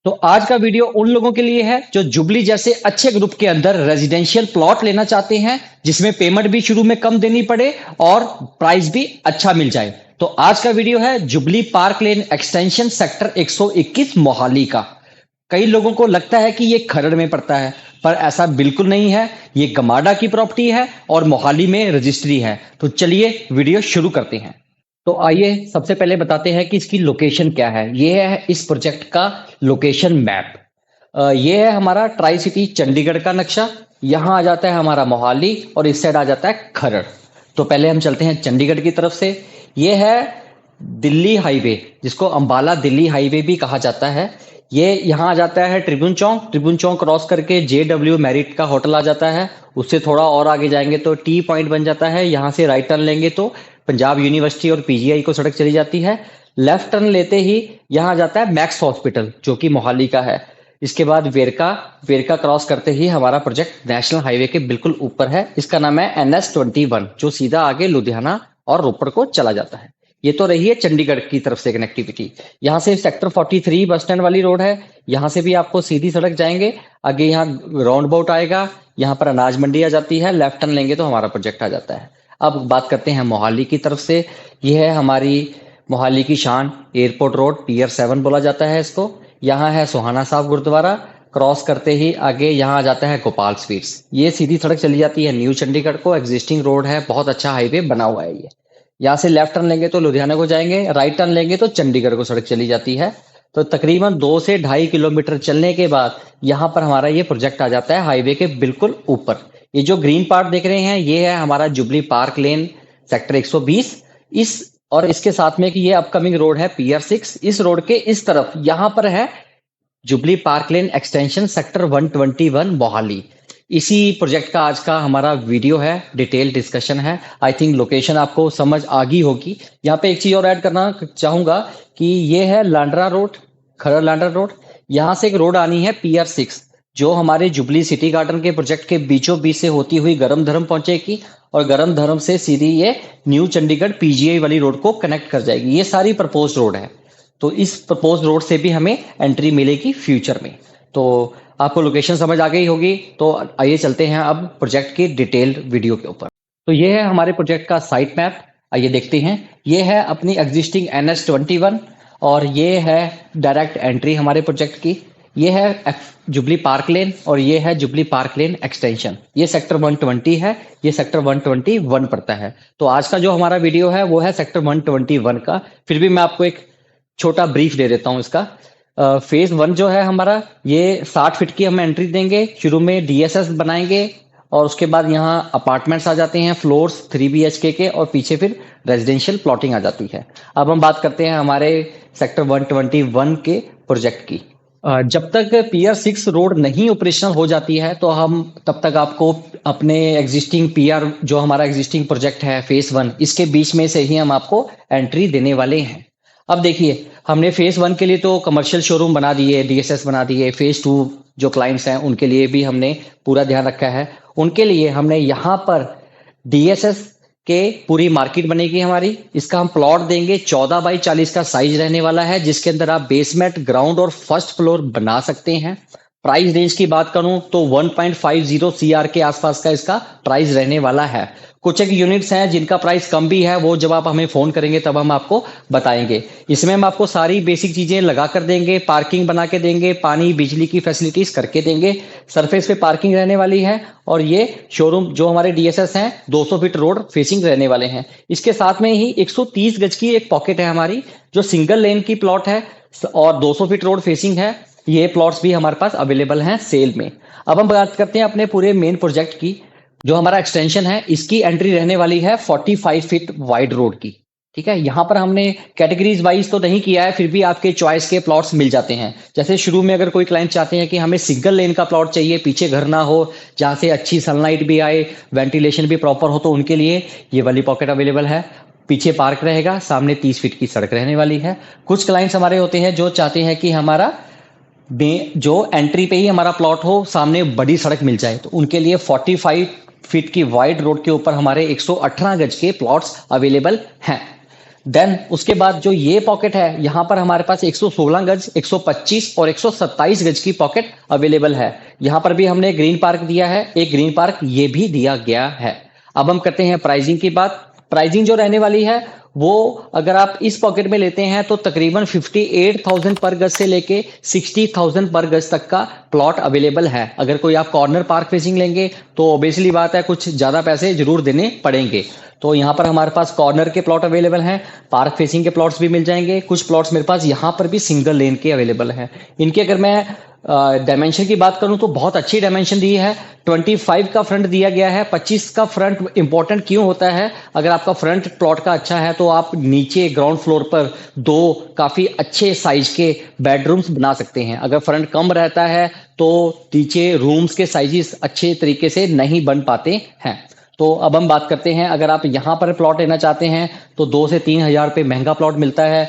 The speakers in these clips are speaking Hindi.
तो आज का वीडियो उन लोगों के लिए है जो जुबली जैसे अच्छे ग्रुप के अंदर रेजिडेंशियल प्लॉट लेना चाहते हैं, जिसमें पेमेंट भी शुरू में कम देनी पड़े और प्राइस भी अच्छा मिल जाए। तो आज का वीडियो है जुबली पार्क लेन एक्सटेंशन सेक्टर 121 मोहाली का। कई लोगों को लगता है कि ये खरड़ में पड़ता है, पर ऐसा बिल्कुल नहीं है। ये गमाडा की प्रॉपर्टी है और मोहाली में रजिस्ट्री है। तो चलिए वीडियो शुरू करते हैं। तो आइए सबसे पहले बताते हैं कि इसकी लोकेशन क्या है। ये है इस प्रोजेक्ट का लोकेशन मैप। ये है हमारा ट्राई सिटी चंडीगढ़ का नक्शा। यहाँ आ जाता है हमारा मोहाली और इस साइड आ जाता है खरड़। तो पहले हम चलते हैं चंडीगढ़ की तरफ से। ये है दिल्ली हाईवे, जिसको अंबाला दिल्ली हाईवे भी कहा जाता है। ये यहाँ आ जाता है ट्रिब्यून चौक। ट्रिब्यून चौक क्रॉस करके JW मैरिट का होटल आ जाता है। उससे थोड़ा और आगे जाएंगे तो टी पॉइंट बन जाता है। यहाँ से राइट टर्न लेंगे तो पंजाब यूनिवर्सिटी और PGI को सड़क चली जाती है। लेफ्ट टर्न लेते ही यहाँ आ जाता है मैक्स हॉस्पिटल, जो कि मोहाली का है। इसके बाद वेरका। वेरका क्रॉस करते ही हमारा प्रोजेक्ट नेशनल हाईवे के बिल्कुल ऊपर है। इसका नाम है NS21, जो सीधा आगे लुधियाना और रोपड़ को चला जाता है। ये तो रही है चंडीगढ़ की तरफ से कनेक्टिविटी। यहाँ से सेक्टर 43 बस स्टैंड वाली रोड है। यहाँ से भी आपको सीधी सड़क जाएंगे। आगे यहाँ राउंड अबाउट आएगा, यहाँ पर अनाज मंडी आ जाती है। लेफ्ट टर्न लेंगे तो हमारा प्रोजेक्ट आ जाता है। अब बात करते हैं मोहाली की तरफ से। यह है हमारी मोहाली की शान, एयरपोर्ट रोड, पियर 7 बोला जाता है इसको। यहाँ है सुहाना साहब गुरुद्वारा। क्रॉस करते ही आगे यहाँ आ जाता है गोपाल स्वीट्स। ये सीधी सड़क चली जाती है न्यू चंडीगढ़ को। एग्जिस्टिंग रोड है, बहुत अच्छा हाईवे बना हुआ है ये। यहाँ से लेफ्ट टर्न लेंगे तो लुधियाना को जाएंगे, राइट टर्न लेंगे तो चंडीगढ़ को सड़क चली जाती है। तो तकरीबन 2 से 2.5 किलोमीटर चलने के बाद यहाँ पर हमारा ये प्रोजेक्ट आ जाता है हाईवे के बिल्कुल ऊपर। ये जो ग्रीन पार्ट देख रहे हैं, ये है हमारा जुबली पार्क लेन सेक्टर 120। इस और इसके साथ में कि ये अपकमिंग रोड है PR 6। इस रोड के इस तरफ यहाँ पर है जुबली पार्क लेन एक्सटेंशन सेक्टर 121 मोहाली। इसी प्रोजेक्ट का आज का हमारा वीडियो है, डिटेल डिस्कशन है। आई थिंक लोकेशन आपको समझ आ गई होगी। यहाँ पे एक चीज और ऐड करना चाहूंगा कि ये है लांडरा रोड, खरड़ लांडरा रोड। यहाँ से एक रोड आनी है PR 6, जो हमारे जुबली सिटी गार्डन के प्रोजेक्ट के बीचों बीच से होती हुई गरम धर्म पहुंचेगी और गरम धर्म से सीधी ये न्यू चंडीगढ़ PGI वाली रोड को कनेक्ट कर जाएगी। ये सारी प्रपोज रोड है। तो इस प्रपोज रोड से भी हमें एंट्री मिलेगी फ्यूचर में। तो आपको लोकेशन समझ आ गई होगी। तो आइए चलते हैं अब प्रोजेक्ट की डिटेल्ड वीडियो के ऊपर। तो ये है हमारे प्रोजेक्ट का साइट मैप। आइए देखते हैं। ये है अपनी एग्जिस्टिंग NS21 और ये है डायरेक्ट एंट्री हमारे प्रोजेक्ट की। ये है जुबली पार्क लेन और ये है जुबली पार्क लेन एक्सटेंशन। ये सेक्टर 120 है, ये सेक्टर 121 पड़ता है। तो आज का जो हमारा वीडियो है वो है सेक्टर 121 का। फिर भी मैं आपको एक छोटा ब्रीफ दे देता हूँ इसका। फेज 1 जो है हमारा, ये 60 फीट की हम एंट्री देंगे। शुरू में DSS बनाएंगे और उसके बाद यहाँ अपार्टमेंट्स आ जाते हैं, फ्लोर्स 3 BHK के, और पीछे फिर रेजिडेंशियल प्लॉटिंग आ जाती है। अब हम बात करते हैं हमारे सेक्टर 121 के प्रोजेक्ट की। जब तक PR 6 रोड नहीं ऑपरेशनल हो जाती है तो हम तब तक आपको अपने एग्जिस्टिंग PR, जो हमारा एग्जिस्टिंग प्रोजेक्ट है फेज 1, इसके बीच में से ही हम आपको एंट्री देने वाले हैं। अब देखिए, हमने फेज 1 के लिए तो कमर्शियल शोरूम बना दिए, DSS बना दिए। फेज 2 जो क्लाइंट्स हैं उनके लिए भी हमने पूरा ध्यान रखा है। उनके लिए हमने यहाँ पर DSS के पूरी मार्केट बनेगी हमारी। इसका हम प्लॉट देंगे, 14 बाई 40 का साइज रहने वाला है, जिसके अंदर आप बेसमेंट, ग्राउंड और फर्स्ट फ्लोर बना सकते हैं। प्राइस रेंज की बात करूं तो 1.50 CR के आसपास का इसका प्राइस रहने वाला है। कुछ एक यूनिट्स हैं जिनका प्राइस कम भी है, वो जब आप हमें फोन करेंगे तब हम आपको बताएंगे। इसमें हम आपको सारी बेसिक चीजें लगा कर देंगे, पार्किंग बना के देंगे, पानी बिजली की फैसिलिटीज करके देंगे। सरफेस पे पार्किंग रहने वाली है और ये शोरूम जो हमारे DSS हैं 200 फीट रोड फेसिंग रहने वाले हैं। इसके साथ में ही 130 गज की एक पॉकेट है हमारी, जो सिंगल लेन की प्लॉट है और 200 फीट रोड फेसिंग है। ये प्लॉट्स भी हमारे पास अवेलेबल हैं सेल में। अब हम बात करते हैं अपने पूरे मेन प्रोजेक्ट की। जो हमारा एक्सटेंशन है, इसकी एंट्री रहने वाली है 45 फीट वाइड रोड की। ठीक है, यहाँ पर हमने कैटेगरीज वाइज तो नहीं किया है, फिर भी आपके चॉइस के प्लॉट्स मिल जाते हैं। जैसे शुरू में अगर कोई क्लाइंट चाहते हैं कि हमें सिंगल लेन का प्लॉट चाहिए, पीछे घर ना हो, जहाँ से अच्छी सनलाइट भी आए, वेंटिलेशन भी प्रॉपर हो, तो उनके लिए ये वाली पॉकेट अवेलेबल है। पीछे पार्क रहेगा, सामने 30 फीट की सड़क रहने वाली है। कुछ क्लाइंट्स हमारे होते हैं जो चाहते हैं कि हमारा जो एंट्री पे ही हमारा प्लॉट हो, सामने बड़ी सड़क मिल जाए, तो उनके लिए 45 फीट की वाइड रोड के ऊपर हमारे 118 गज के प्लॉट्स अवेलेबल हैं। देन उसके बाद जो ये पॉकेट है, यहाँ पर हमारे पास 116 गज, 125 और 127 गज की पॉकेट अवेलेबल है। यहाँ पर भी हमने ग्रीन पार्क दिया है, एक ग्रीन पार्क ये भी दिया गया है। अब हम करते हैं प्राइसिंग की बात। प्राइसिंग जो रहने वाली है वो अगर आप इस पॉकेट में लेते हैं तो तकरीबन 58,000 पर गज से लेके 60,000 पर गज तक का प्लॉट अवेलेबल है। अगर कोई आप कॉर्नर पार्क फेसिंग लेंगे तो ऑब्वियसली बात है कुछ ज्यादा पैसे जरूर देने पड़ेंगे। तो यहाँ पर हमारे पास कॉर्नर के प्लॉट अवेलेबल हैं, पार्क फेसिंग के प्लॉट्स भी मिल जाएंगे। कुछ प्लॉट्स मेरे पास यहाँ पर भी सिंगल लेन के अवेलेबल हैं। इनके अगर मैं डायमेंशन की बात करूं तो बहुत अच्छी डायमेंशन दी है। 25 का फ्रंट दिया गया है। 25 का फ्रंट इंपॉर्टेंट क्यों होता है? अगर आपका फ्रंट प्लॉट का अच्छा है तो आप नीचे ग्राउंड फ्लोर पर 2 काफी अच्छे साइज के बेडरूम्स बना सकते हैं। अगर फ्रंट कम रहता है तो नीचे रूम्स के साइजेस अच्छे तरीके से नहीं बन पाते हैं। तो अब हम बात करते हैं, अगर आप यहाँ पर प्लॉट लेना चाहते हैं तो 2 से 3 हजार रुपये महंगा प्लॉट मिलता है।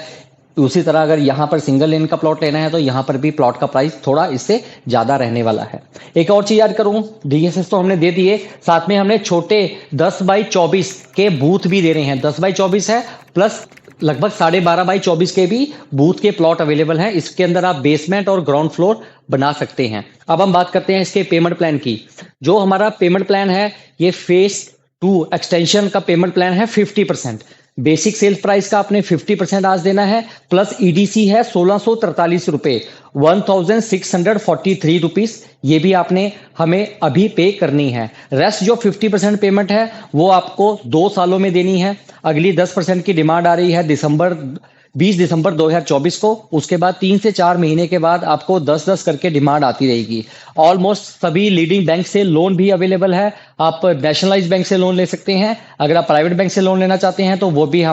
उसी तरह अगर यहाँ पर सिंगल लेन का प्लॉट लेना है तो यहाँ पर भी प्लॉट का प्राइस थोड़ा इससे ज्यादा रहने वाला है। एक और चीज याद करूं, डीएसएस तो हमने दे दिए, साथ में हमने छोटे 10 बाई 24 के बूथ भी दे रहे हैं। 10 बाई 24 है प्लस लगभग 12.5 बाई 24 के भी बूथ के प्लॉट अवेलेबल हैं। इसके अंदर आप बेसमेंट और ग्राउंड फ्लोर बना सकते हैं। अब हम बात करते हैं इसके पेमेंट प्लान की। जो हमारा पेमेंट प्लान है ये फेज 2 एक्सटेंशन का पेमेंट प्लान है 50%। बेसिक सेल्स प्राइस का आपने 50% आज देना है, प्लस ईडीसी है 1643 रुपए, 1643 रुपीज। ये भी आपने हमें अभी पे करनी है। रेस्ट जो 50% पेमेंट है वो आपको 2 सालों में देनी है। अगली 10% की डिमांड आ रही है 20 दिसंबर 2024 को। उसके बाद 3 से 4 महीने के बाद आपको 10-10 करके डिमांड आती रहेगी। ऑलमोस्ट सभी लीडिंग बैंक से लोन भी अवेलेबल है। आप नेशनलाइज बैंक से लोन ले सकते हैं। अगर आप प्राइवेट बैंक से लोन लेना चाहते हैं तो वो भी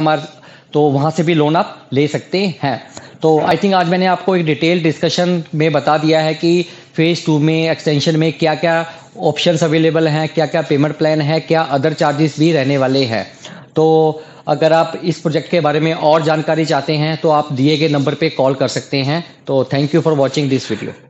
तो वहां से भी लोन आप ले सकते हैं। तो आई थिंक आज मैंने आपको एक डिटेल डिस्कशन में बता दिया है कि फेज 2 में एक्सटेंशन में क्या क्या ऑप्शंस अवेलेबल हैं, क्या क्या पेमेंट प्लान है, क्या अदर चार्जेस भी रहने वाले हैं। तो अगर आप इस प्रोजेक्ट के बारे में और जानकारी चाहते हैं तो आप दिए गए नंबर पे कॉल कर सकते हैं। तो thank you for watching this video.